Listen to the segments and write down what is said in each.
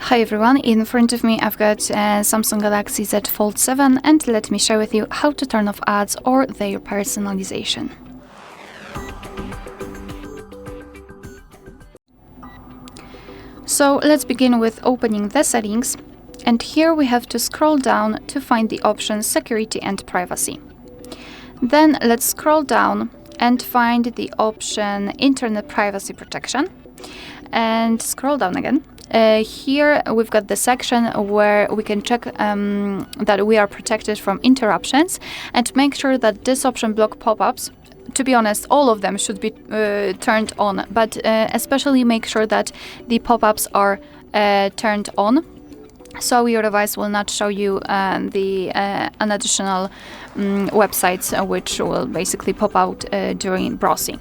Hi everyone, in front of me I've got Samsung Galaxy Z Fold 7 and let me share with you how to turn off ads or their personalization. So let's begin with opening the settings, and here we have to scroll down to find the options Security and Privacy. Then let's scroll down and find the option Internet Privacy Protection and scroll down again. Here we've got the section where we can check that we are protected from interruptions and make sure that this option block pop-ups. To be honest, all of them should be turned on, but especially make sure that the pop-ups are turned on, so your device will not show you an additional websites which will basically pop out during browsing.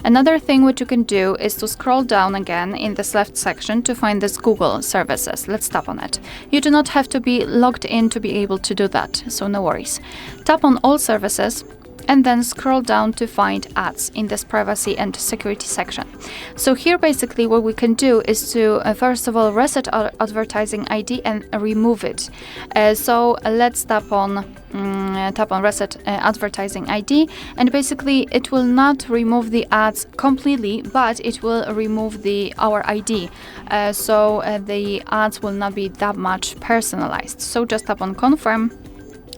Another thing what you can do is to scroll down again in this left section to find this Google services. Let's tap on it. You do not have to be logged in to be able to do that, so no worries. Tap on all services and then scroll down to find ads in this privacy and security section. So here basically what we can do is to first of all reset our advertising ID and remove it. So let's tap on reset advertising ID, and basically it will not remove the ads completely, but it will remove our ID. So the ads will not be that much personalized. So just tap on confirm.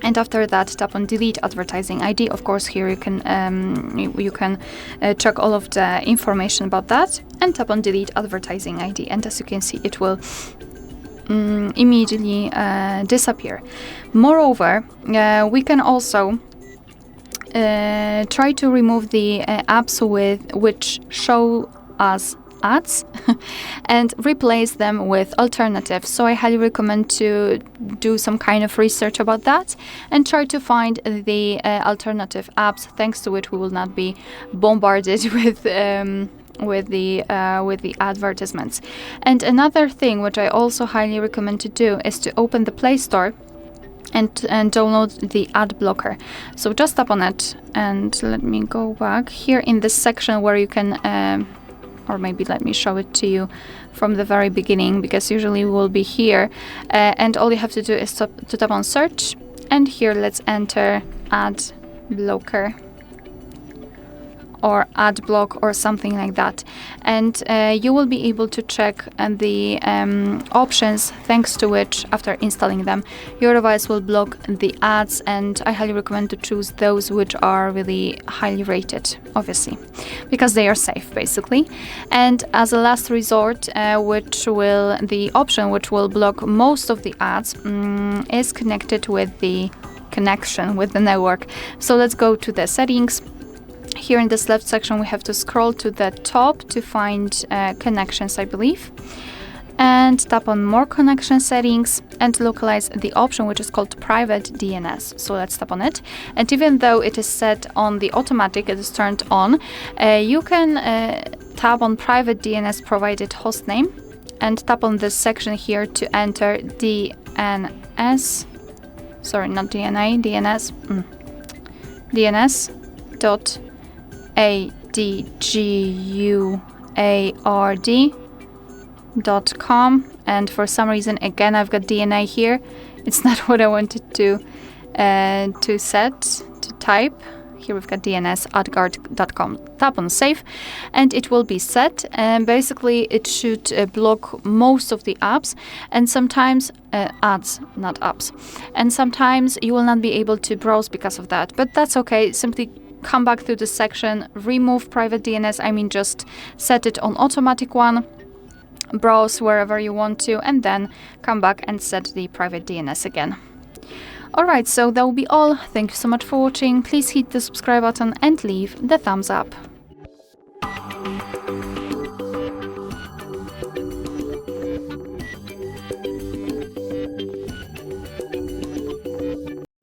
And after that, tap on delete advertising ID. Of course, here you can check all of the information about that, and tap on delete advertising ID. And as you can see, it will immediately disappear. Moreover, we can also try to remove the apps which show us ads and replace them with alternatives. So I highly recommend to do some kind of research about that and try to find the alternative apps, thanks to which we will not be bombarded with the advertisements. And another thing which I also highly recommend to do is to open the Play Store and download the ad blocker. So just tap on it, and let me go back here in this section where you can or maybe let me show it to you from the very beginning, because usually we will be here, and all you have to do is to tap on search, and here let's enter ad blocker or ad block or something like that, and you will be able to check the options, thanks to which after installing them your device will block the ads, and I highly recommend to choose those which are really highly rated, obviously, because they are safe basically. And as a last resort, the option which will block most of the ads is connected with the connection with the network. So let's go to the settings. Here in this left section we have to scroll to the top to find connections, I believe, and tap on more connection settings and localize the option which is called Private DNS. So let's tap on it, and even though it is set on the automatic, it is turned on, you can tap on Private DNS provided hostname and tap on this section here to enter DNS, sorry, not DNA, DNS.adguard.com, and for some reason again I've got DNA here. It's not what I wanted to type. Here we've got DNS@adguard.com. Tap on save and it will be set, and basically it should block most of the apps, and sometimes ads, not apps, and sometimes you will not be able to browse because of that, but that's okay. Simply come back to this section, remove Private DNS, I mean just set it on automatic one, browse wherever you want to, and then come back and set the Private DNS again. Alright, so that will be all. Thank you so much for watching. Please hit the subscribe button and leave the thumbs up.